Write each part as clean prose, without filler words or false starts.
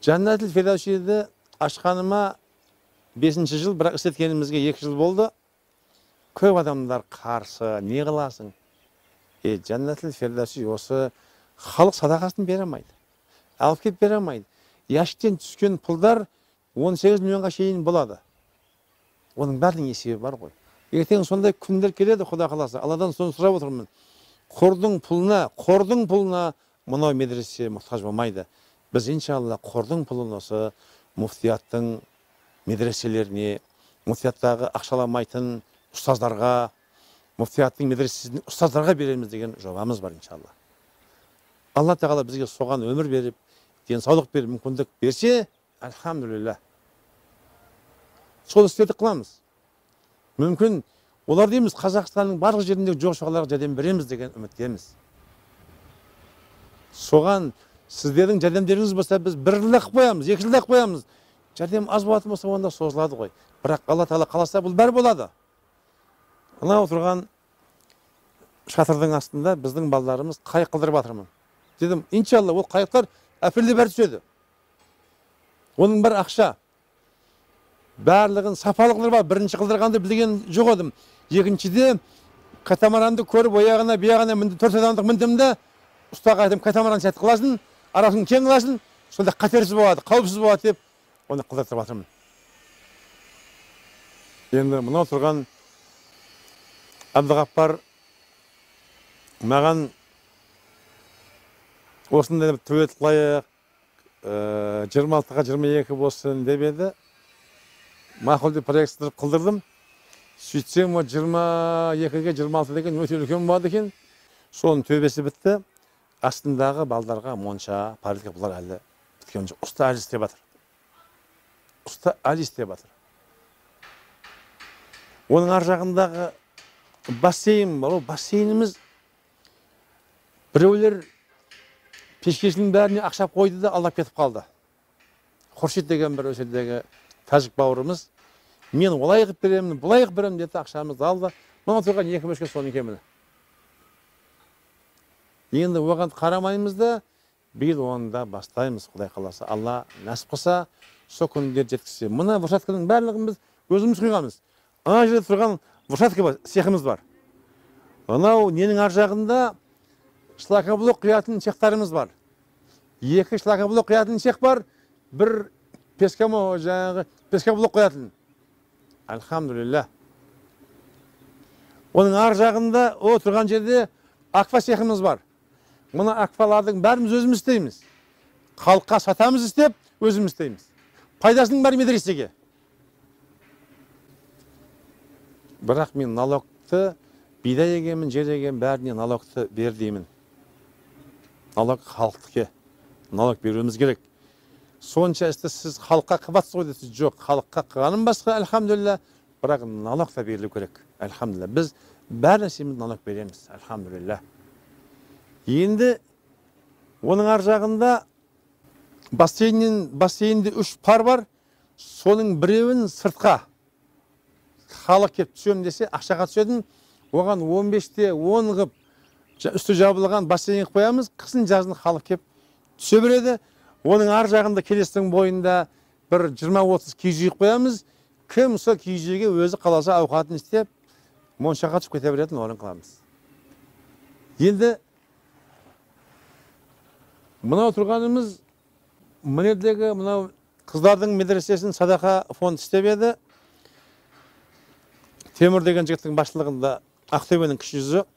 Jannatul Firdavsиді ашқаныма 5-ші жыл, бірақ істеткенімізге 2 жыл болды. Көп адамдар қарсы, не қыласың? Jannatul Firdavsi осы халық садақасын бере алмайды. Алып кеп бере алмайды. Яшіктен түскен пұлдар 18 миллионға шейін болады. Оның бәрінің есебі бар ғой. Ертең сондай күндер келеді, Құда қаласа. Алладан соны сұрап отырмын. Қордың пұлына мынау медресе мұқтаж болмайды. Біз иншалла қордың пұлын осы муфтияттың медреселеріне, муфтияттағы ақшаламайтын ұстаздарға, муфтияттың медресесіне ұстаздарға береміз деген жобамыз бар иншалла. Алла тағала бізге соған өмір беріп, денсаулық беріп, мүмкіндік берсе, альхамдулилля. Сол істерді қыламыз. Мүмкін олар дейміз Қазақстанның барлық жеріндегі жоқ-жоғаларға жәрдем береміз деген үміттеміз. Соған сіздердің жәрдемдеріңіз болса, біз 1 жылда қоямыз, 2 жылда қоямыз. Жәрдем аз болатын болса, онда созылады ғой. Бірақ Алла тағала қаласа, бұл бәрі болады. Мына отырған шатырдың астында біздің балаларымыз қайық қылдырып жатырмын. Дедім, иншалла ол қайықтар әпірлі бәрі түседі. Оның бір ақша. Барлығын сапалы қылдырып алып, бірінші қылдырғанды білген жоқ едім. Екіншіде катамаранды көріп, ояғына, бияғына мінді, 4 адамдық міндімді, ұстаға айтым, катамаран сәт қыласын, арасын кең қыласын, сонда қатерсіз болады, қауіпсіз болады деп, оны қылдыртып жатырмын. Енді мынау тұрған Әбдіғаппар маған осындай төбет қылайық, 26-ға 22 болсын деп еді. Мақұл деп проектті қылдырдым. Сөйтсем, 22-ге 26 деген өте үлкен болады екен. Соның төбесі бітті. Астындағы балдарға монша, парилка бұлар әлі біткен жоқ. Ұста әлі істеп жатыр. Оның ар жағындағы бассейн бар. Ол бассейніміз біреулер пешкесінің бәріне ақшап қойды да алдап кетіп қалды. Хуршид деген бір өсердегі тәжік бауырымыз, мен олай қып беремін, бұлай қып беремін деді, ақшамызды алды. Мұна тұрған 2 бөшке соның кеміні. Енді оған қарамаймыз да, биыл онда бастаймыз, Құдай қаласа. Алла нәсіп қылса, со күндер жеткізсе. Мына вұршатканың барлығын біз өзіміз құйғанбыз. Ана жерде тұрған вұршатка бар, цехымыз бар. Анау ненің ар жағында шлакоблок құятын цехтарымыз бар. 2 шлакоблок құятын цех бар, 1 пескоблок қоятын. Альхамдулилля. Оның ар жағында отырған жерде аква цехымыз бар. Мұны аквалардың бәріміз өзіміз істейміз. Халыққа сатамыз істеп, өзіміз істейміз. Пайдасының бәрі медресеге. Бірақ мен налогты, бидай егемін, жер егемін, бәріне налогты бер деймін. Налог халықтыке. Налог беруіміз керек. Сонша істі сіз халыққа қыбатсыз ғой десіз, жоқ, халыққа қығаным басқа, альхамдулилля, бірақ налог та берілу керек, альхамдулилля. Біз бәр нәрсеміз налог береміз, альхамдулилля. Енді оның ар жағында бассейнде 3 пар бар, соның біреуін сыртқа халық кеп түсем десе, ақшаға түсетін, оған 15-те 10 ғып үсті жабылған бассейн қоямыз, қысын жазын халық кеп түсе береді. Оның ар жағында келестің бойында бір 20-30 киіз үй қоямыз. Кім сол киіз үйге өзі қаласа ауқатын істеп, моншаға түсіп кете беретін орын қыламыз. Енді мынау тұрғанымыз мінердегі мынау қыздардың медресесін садақа фонд істеп еді. Темір деген жігіттің басшылығында Ақтөбенің кіші жүзі.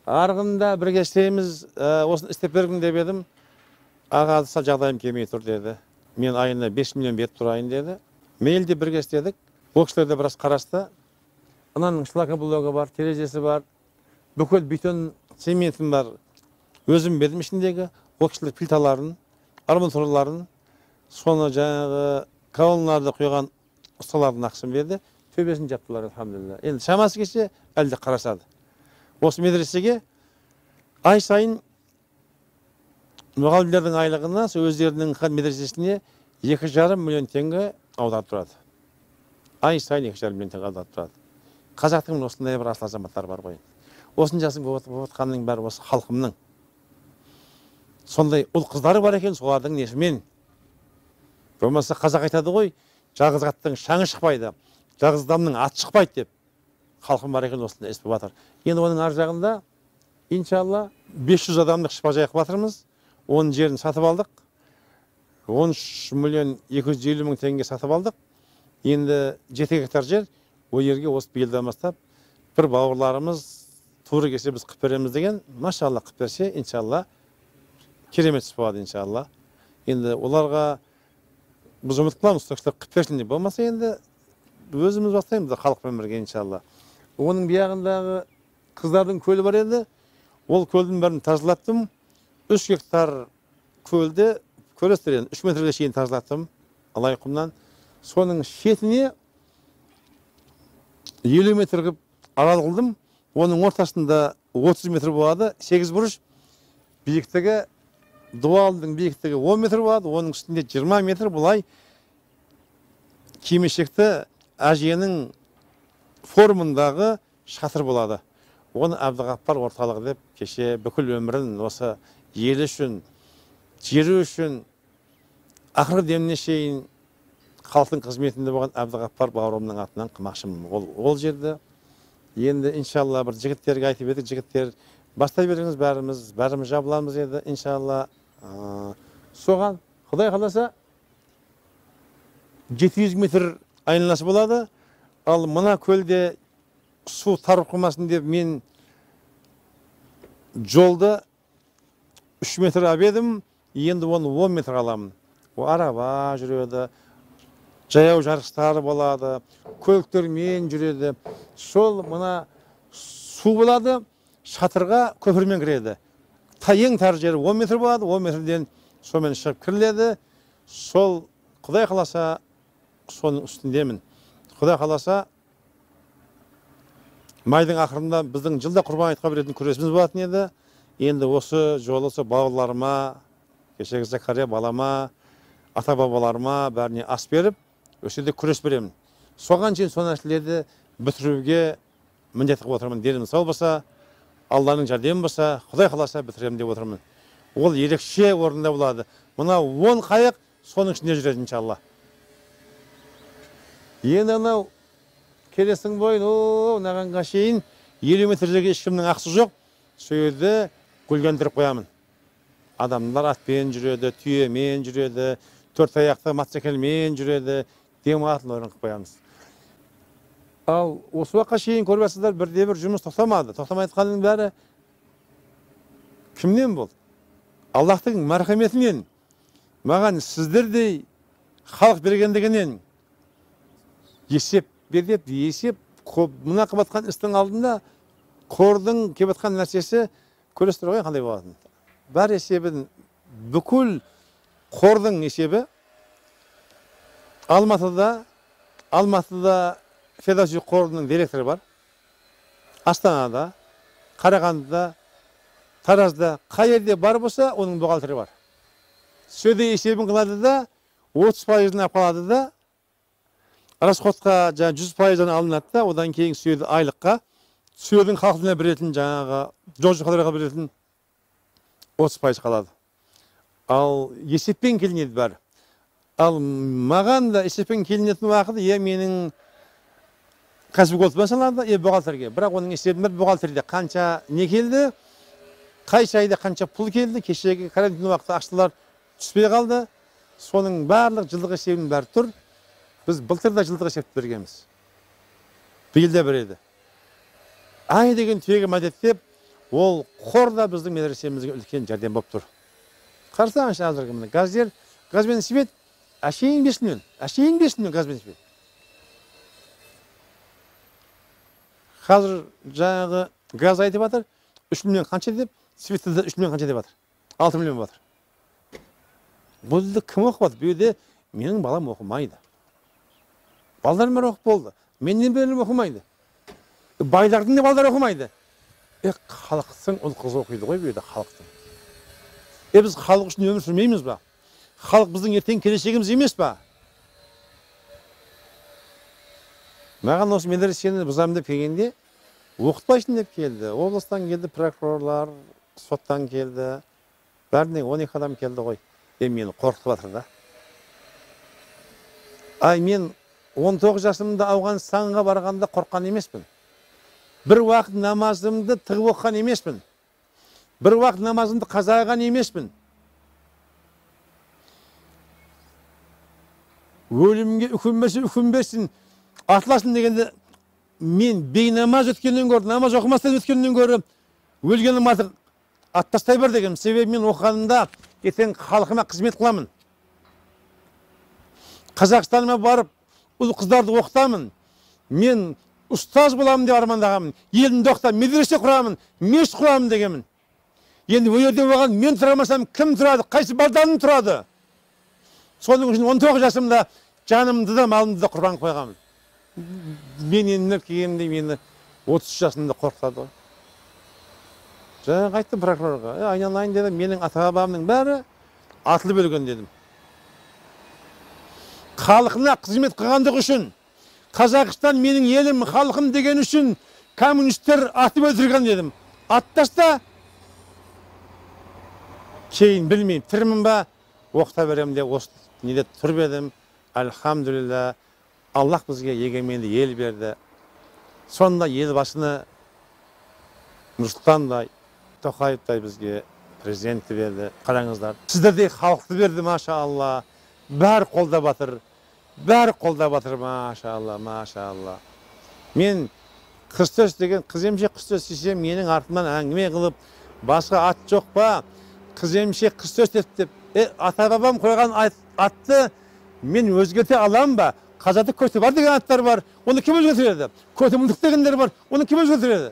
Арғында бірге істейміз, осыны істеп бергім деп едім. Аға жағдайым келмей тұр деді. Мен айына 5 миллион беріп тұрайын деді. Мейлде бірге істедік. Бұл кісілерде біраз қарасты. Ананың шлакоблогы бар, терезесі бар. Бүкіл бетон цементім бар. Өзім бердім ішіндегі. Ол кісілер плиталарын, арматураларын, соны жаңағы колонналарды құйған ұсталардың ақысын берді. Төбесін жаптылар, алхамдулилля. Енді шамасы келсе, әлде қарасады. Осы медресеге ай сайын мұғалімдердің айлығына, өздерінің медресесіне 2,5 миллион теңге аударып тұрады. Ай сайын 2,5 миллион теңге аударып тұрады. Қазақтың осындай бір асыл азаматтар бар ғой. Осын жасың болғатқанның бәрі осы халқымның. Сондай ұл қыздары бар екен, солардың несімен Болмаса қазақ айтады ғой, жалғыз аттың шаңы шықпайды, жалғыз адамның аты шықпайды деп. Халқым бар екен осында естіп жатыр. Енді оның ар жағында иншалла 500 адамдық шипажай қылып жатырмыз. Оның жерін сатып алдық. 13 миллион 250 мың теңге сатып алдық. Енді 7 гектар жер, ол жерге осы биылдан бастап бір бауырларымыз тура келсе біз қып береміз деген, машалла қып берсе, иншалла керемет іс болады иншалла. Енді оларға біз үміт қыламыз, соқшылар қып берсін деп. Болмаса енді өзіміз бастаймыз халықпен бірге иншалла. Оның биягындағы қыздардың көлі бар еді. Ол көлдің бәрін тазалаттым. 3 гектар көлді көресіздер енді 3 метрге шейін тазалаттым алай құмнан. Соның шетіне 50 метр қылып арал қылдым. Оның ортасында 30 метр болады, 8 бұрыш. Биіктігі дуалдың биіктігі 10 метр болады, оның үстінде 20 метр бұлай кимешекті әженің формындағы шатыр болады. Оны Әбдіғаппар орталығы деп кеше бүкіл өмірін осы елі үшін, жері үшін ақырғы деміне шейін халықтың қызметінде болған Әбдіғаппар бауырымның атынан қымақшымын. Ол жерді енді иншалла бір жігіттерге айтып едік, жігіттер бастай беріңіз, бәріміз жабыламыз еді иншалла. Соған Құдай қаласа 700 метр айналасы болады. Ал мына көлде су тарып қалмасын деп мен жолды 3 метр абедім, енді оны 10 метр аламын. О араба жүреді, жаяу жарыстары болады, көліктермен жүреді. Сол мына су болады, шатырға көпірмен кіреді. Ең тар жері 10 метр болады, 10 метрден сомен шығып кіріледі. Сол Құдай қаласа соның үстіндемін. Құдай қаласа майдың ақырында біздің жылда құрбан айтқа беретін күресіміз болатын еді. Енді осы жолы бауырларыма, кешегі Закария балама, ата бабаларыма бәріне ас беріп, өседе күрес беремін. Соған шейін сол нәрселерді бітіруге міндет қылып отырмын. Денім сау болса, Алланың жәрдемі болса, Құдай қаласа бітіремін деп отырмын. Ол ерекше орында болады. Мына 10 қайық соның ішінде жүреді иншалла. Енді анау келесің бойын, нағанға шейін 50 метрдегі ешкімнің ақысы жоқ. Сөйді гүлгендіріп қоямын. Адамдар атпен жүреді, түйемен жүреді, 4 аяқты мотоциклмен жүреді, демалатын орын қылып қоямыз. Ал осы уақытқа шейін көріп жатсыздар, бірде-бір жұмыс тоқтамады. Тоқтамай жатқанның бәрі кімнен болды? Аллахтың мархаметінен, маған сіздердей халық бергендігінен есеп беріп, мына қылып жатқан істің алдында қордың келіп жатқан нәрсесі көресіздер ғой қандай болатын. Бар есебін, бүкіл қордың есебі Алматыда Федерация қорының директоры бар. Астанада, Қарағандыда, Таразда, қай жерде бар болса, оның бухгалтері бар. Сөйде есебін қылады да, 30%-ын қалады да, расходқа 100%-дан алынады да, одан кейін сөйді айлыққа, сөйдің халқына беретін жаңағы жол-жолға беретін 30% қалады. Ал есеппен келінеді бәрі. Ал маған да есеппен келінетін уақыты менің кәсіп қолтыма салады, бухгалтерге. Бірақ оның есебін бір бухгалтерде қанша не келді, қай айда қанша пұл келді, кешегі карантин уақыты ақшалар түспей қалды. Соның барлық жылдық есебінің бәрі тұр. Біз былтырда жылдық есепті бергенбіз. Биылда береді. Ай деген түйеге мәдеттеп, ол қорда біздің медресемізге үлкен жәрдем болып тұр. Қарсаңызшы азырғы міне газбен свет, әшейін 5 миллион газбен свет. Қазір жаңағы газ айтып жатыр, 3 миллион қанша деп, светті 3 миллион қанша деп жатыр. 6 миллион батыр. Бұлды кім оқып жатыр? Бұл менің балам оқымайды. Балдарым бар оқып болды. Менен бөлім оқымайды. Байлардың да балдар оқымайды. Халықтың ұл қыз оқиды ғой бұл халықтың. Біз халық үшін өмір сүрмейміз ба? Халық біздің ертең келешегіміз емес па? Маған осы медресені бұзамын деп келгенде, оқытпайсың деп келді. Облыстан келді, прокурорлар, соттан келді. Бәріне 12 адам келді ғой. Мені қорқытып жатыр да. Мен 19 жасымда Ауғанстанға барғанда қорққан емеспін. Bir уақыт намазымды тығып оққан емеспін. Bir уақыт намазымды қаза қылған емеспін. Өлімге үкінбесін, атыласын дегенде мен бейнамаз өткеннен көрі, намаз оқымастан өткеннен көрі, өлгенім аттастай бар деген. Себебі мен оқығанымда ертең халқыма қызмет қыламын. Қазақстаныма барып, ұл қыздарды оқытамын. Мен ұстаз боламын деп армандағанмын. Елімді оқытамын, медресе құрамын, мешіт құрамын дегенмін. Енді өнерде болған мен тұрамасам кім тұрады, қайсы балданым тұрады? Соның үшін 19 жасымда жанымды да малымды да құрбан қойғанмын. Мен енді келгенде мені 30 жасымда қорқытады ғой. Жаңа қайттым прокурорға, айналайын дедім, менің ата-бабамның бәрі атылып өлген дедім. Халқына қызмет қылғандық үшін, Қазақстан менің елім, халқым деген үшін коммунистер атып өлтірген дедім. Аттаста кейін білмеймін, тірімін ба, оқыта беремін де осы неде тұрып едім. Альхамдулилля, Аллах бізге егеменді ел берді. Сонда елбасыны Нұрсұлтандай, Тоқаевтай бізге президентті берді. Қараңыздар, сіздердей халықты берді, машалла. Бәрі қолдап батыр. Бәрі қолдап батыр, машалла, машалла. Мен Қыстөс деген, Қыземшек Қыстөс десем, менің артымнан әңгіме қылып, басқа ат жоқ па? Қыземшек Қыстөс деп, ата-бабам қойған атты мен өзгерте алам ба? Қазаты көте бар деген аттар бар, оны кім өзгертеді? Көте мұндық дегендер бар, оны кім өзгертеді?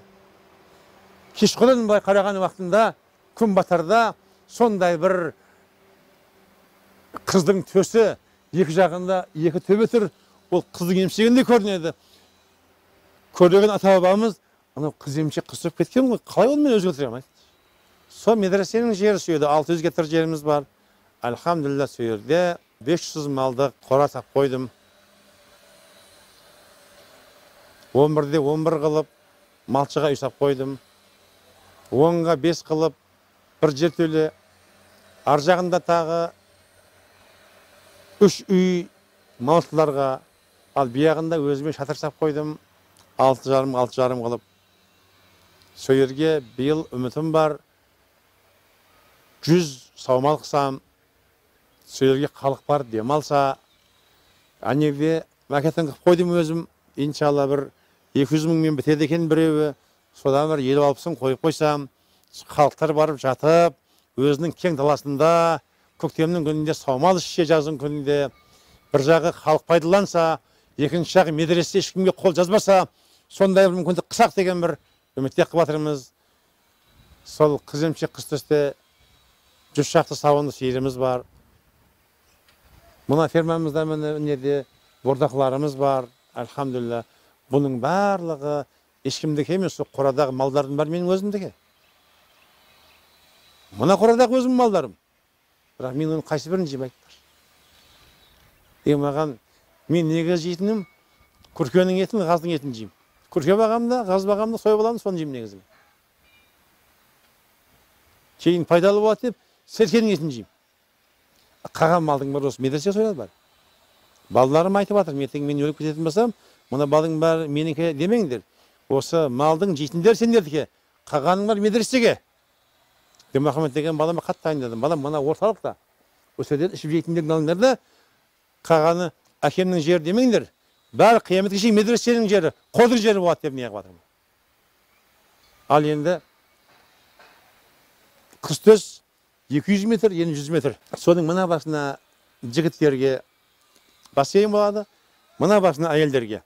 Кешқұрын былай қараған уақытында, күн батарда сондай бір қыздың төсі, екі жағында екі төбе тұр, ол қыздың емшегінде көрінеді. Көрген ата-бабамыз, анау Қыземшек Қыстөс кеткен ғой, қалай оны мен өзгертіремін? Сол медресенің жері сүйеді, 600 гектар жеріміз бар. Альхамдулилля, сүйерде 500 малды қора сап қойдым. 11-де 11 қылып, малшыға үй сап қойдым. 10-ға 5 қылып, бір жертөле, ар жағында тағы 3 үй малшыларға, ал бияғында өзіме шатыр сап қойдым. 6,5 қылып. Сөйерге биыл үмітім бар. 100 саумал қысам, сөйерге халық бар демалса, әнеге макетін қып қойдым өзім. Иншалла бір 200 мың мен бітеді екен біреуі, содан бір 50-60 қойып қойсам, халықтар барып жатып, өзінің кең даласында, көктемнің күнінде саумал ішсе, жаздың күнінде, бір жағы халық пайдаланса, екінші жағы медресе ешкімге қол жазбаса, сондай бір мүмкіндік қысақ деген бір үмітте қып жатырмыз. Сол Қыземшек Қыстөсте 100 шақты сауынды сиырымыз бар. Мына фермамызда неде бордақыларымыз бар. Альхамдулилля. Бұның барлығы ешкімдікі емес, қорадағы малдардың бар менің өзімдікі. Мына қорадағы өзім малдарым. Бірақ мен оның қайсы бірін жеп айттыр. Маған мен неге жейтінім, күркенің етін, қаздың етін жеймін. Күрке бағамда, қаз бағамда, сой боламын, соны жеймін негізім. Кейін пайдалы болады деп, серкенің етін жеймін. Қаған малдың бар осы медресе сойлады бар. Балаларым айтып жатыр, ертең мен өліп кететін болсам, мына балың бар менікі демеңдер. Осы малдың жейтіндер сендердікі, қағаның бар медресеге. Дінмұхаммед деген балама қатты дайындадым. Балам, мына орталықта. Осы жерден ішіп жейтіндерін алыңдар да, қағаны әкемнің жері демеңдер. Бәрі қияметке шейін медресенің жері, қодыр жері болады деп неғып жатырмын. Ал енді Қыстөс 200 метр, енді 100 метр. Соның мына басына жігіттерге бассейн болады, мына басына әйелдерге.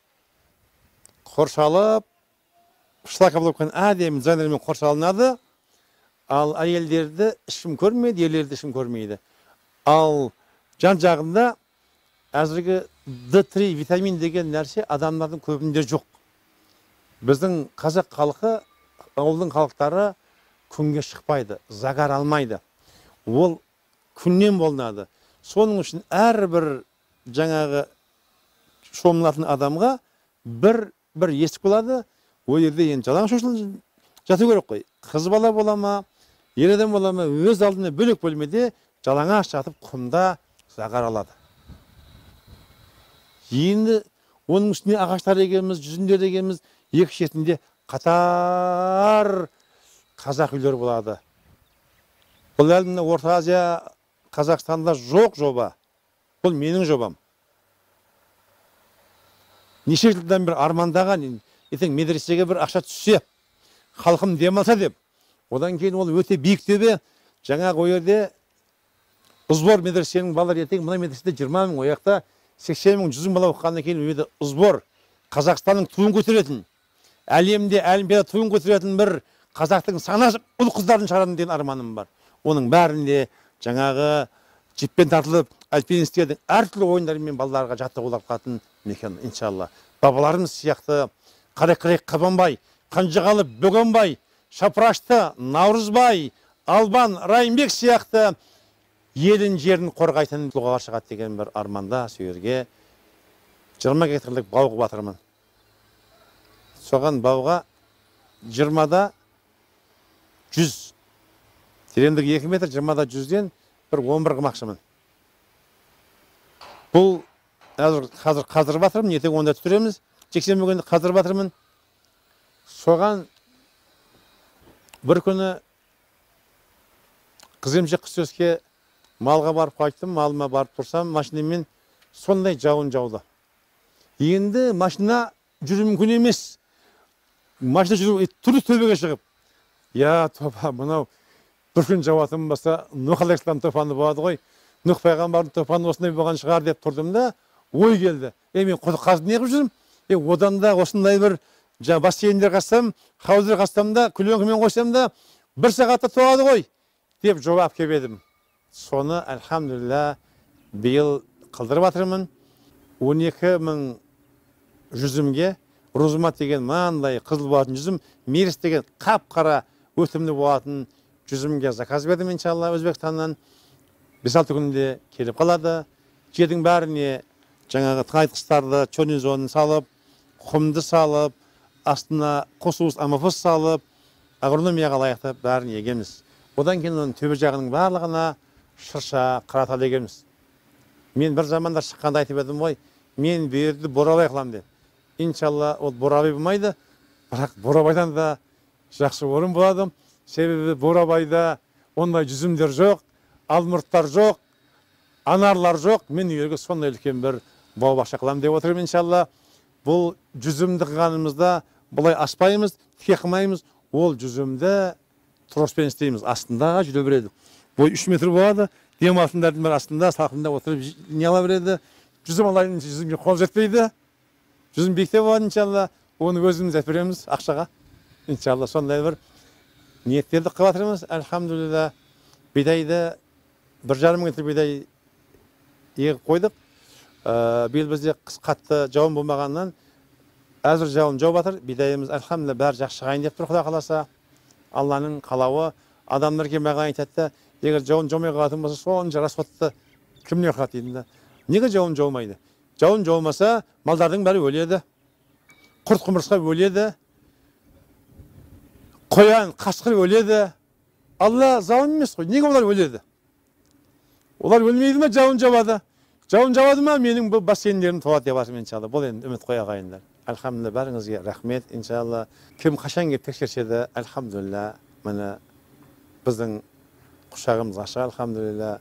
Қоршалып, шлака болып кен әдемі дизайнермен қоршалынады. Ал әйелдерді ешкім көрмейді, ерлерді ешкім көрмейді. Ал жан жағында әзіргі D3 витамин деген нәрсе адамдардың көбінде жоқ. Біздің қазақ халқы, ауылдың халықтары күнге шықпайды, загар алмайды. Ол күннен болынады. Соның үшін әрбір жаңағы шомылатын адамға бір есік болады. Ол жерде енді жалаң шошылып жату керек қой. Қыз бала бола ма, ер адам бола ма, өз алдына бөлек бөлмеде жалаңаш жатып құмда загар алады. Енді оның үстіне ағаштар егеміз, жүзімдер егеміз, екі шетінде қатар қазақ үйлер болады. Бұл әлі Орта Азия, Қазақстанда жоқ жоба. Бұл менің жобам. Неше жылдан бір армандаған, ертең медресеге бір ақша түссе, халқым демалса деп. Одан кейін ол өте биік төбе. Жаңағы о жерде ұзбор медресенің балалары ертең мына медреседе 20 мың, ояқта 80 мың, 100 мың бала оқығаннан кейін өйде ұзбор Қазақстанның туын көтеретін, әлемде олимпиада туын көтеретін бір қазақтың санасы ұл қыздарын шығарамын деген арманым бар. Оның бәрінде жаңағы жіппен тартылып, альпинистердің әртүрлі ойындарымен балаларға жаттығулар қылатын мекен, иншалла. Бабаларымыз сияқты Қарекірек Қабанбай, Қанжығалы Бөгенбай, Шапрашты Наурызбай, Албан Райымбек сияқты елін жерін қорғайтын тұлғалар шығады деген бір арманда сөйерге 20 гектарлық бауға батырмын. Соған бауға 20-да 100, тереңдігі 2 метр, 20-да 100-ден бір 11 қымақшымын. Бұл қазір батырмын, ертең онда түтіреміз. Жексенбі күні қазір батырмын. Соған бір күні қыземше Қыстөске малға барып қайттым, малыма барып тұрсам, машинамен сондай жауын жауды. Енді машина жүру мүмкін емес. Машина жүру түрлі төбеге шығып. Я, тоба, мынау бір күн жауатын болса, Нұх алейхиссалам топаны болады ғой. Нұх пайғамбардың топаны осындай болған шығар деп тұрдым да, ой келді. Мен қазір не қылып жүрмін? Одан да осындай бір бассейндер қастам, хауыздар қастам да, күлеңкімен қойсам да, бір сағатта тоғады ғой деп жауап кебедім. Соны, әлхамдулилля, биыл қылдырып атырмын. 12 мың жүзімге Рузумат деген маңдай қызыл болатын жүзім, Меріс деген қап-қара өтімді болатын жүзімге заказ бердім, иншалла, Өзбекстаннан. 5-6 күнде келіп қалады. Жердің бәріне жаңағы тыңайтқыштарды, чорнозонын салып, құмды салып, астына қосуыз амофос салып, агрономияға лайықты бәрін егеміз. Одан кейін оның төбе жағының барлығына шырша, қаратал егеміз. Мен бір заманда шыққанда айтып едім ғой, мен берді борабай қылам деп. Иншалла, ол борабай болмайды, бірақ борабайдан да жақсы орын болады. Себебі борабайда ондай жүзімдер жоқ, алмұрттар жоқ, анарлар жоқ. Мен үйерге сондай үлкен бір бау-бақша қылам деп отырмын, иншалла. Бұл жүзімді қылғанымызда бұлай аспаймыз, тіке қылмаймыз. Ол жүзімді троспен істейміз. Астында жүре береді. Бой 3 метр болады. Демалатындардың бір астында, салқында отырып не ала береді. Жүзім алайын, жүзімге қол жетпейді. Жүзім биікте болады, иншалла. Оны өзіміз әпереміз ақшаға. Иншалла, сондай бір ниеттерді қылып жатырмыз. Әлхамдулилля, бидайды 1,5 метр бидай егіп қойдық. Биыл бізде қыс қатты жауын болмағаннан әзір жауын жауып жатыр. Бидайымыз әлхамдулилля бәрі жақсы шығайын деп тұр, Құда қаласа. Алланың қалауы. Адамдар маған айтады, егер жауын жаумай қалатын болса, сонша расходты кімне қылады дейді. Неге жауын жаумайды? Жауын жаумаса, малдардың бәрі өледі. Құрт құмырсқа өледі. Қоян, қасқыр өледі. Алла жауын емес қой. Неге олар өледі? Олар өлмейді ме, жауын жауады? Жауын жауады ма, менің бұл бассейндерім толады деп жатырмын, иншалла. Бұл енді үміт қой ағайындар. Әлхамдулилля, бәріңізге рахмет, иншалла. Кім қашан келіп тексерсе, әлхамдулилля, міне біздің құшағымыз ашық, әлхамдулилля.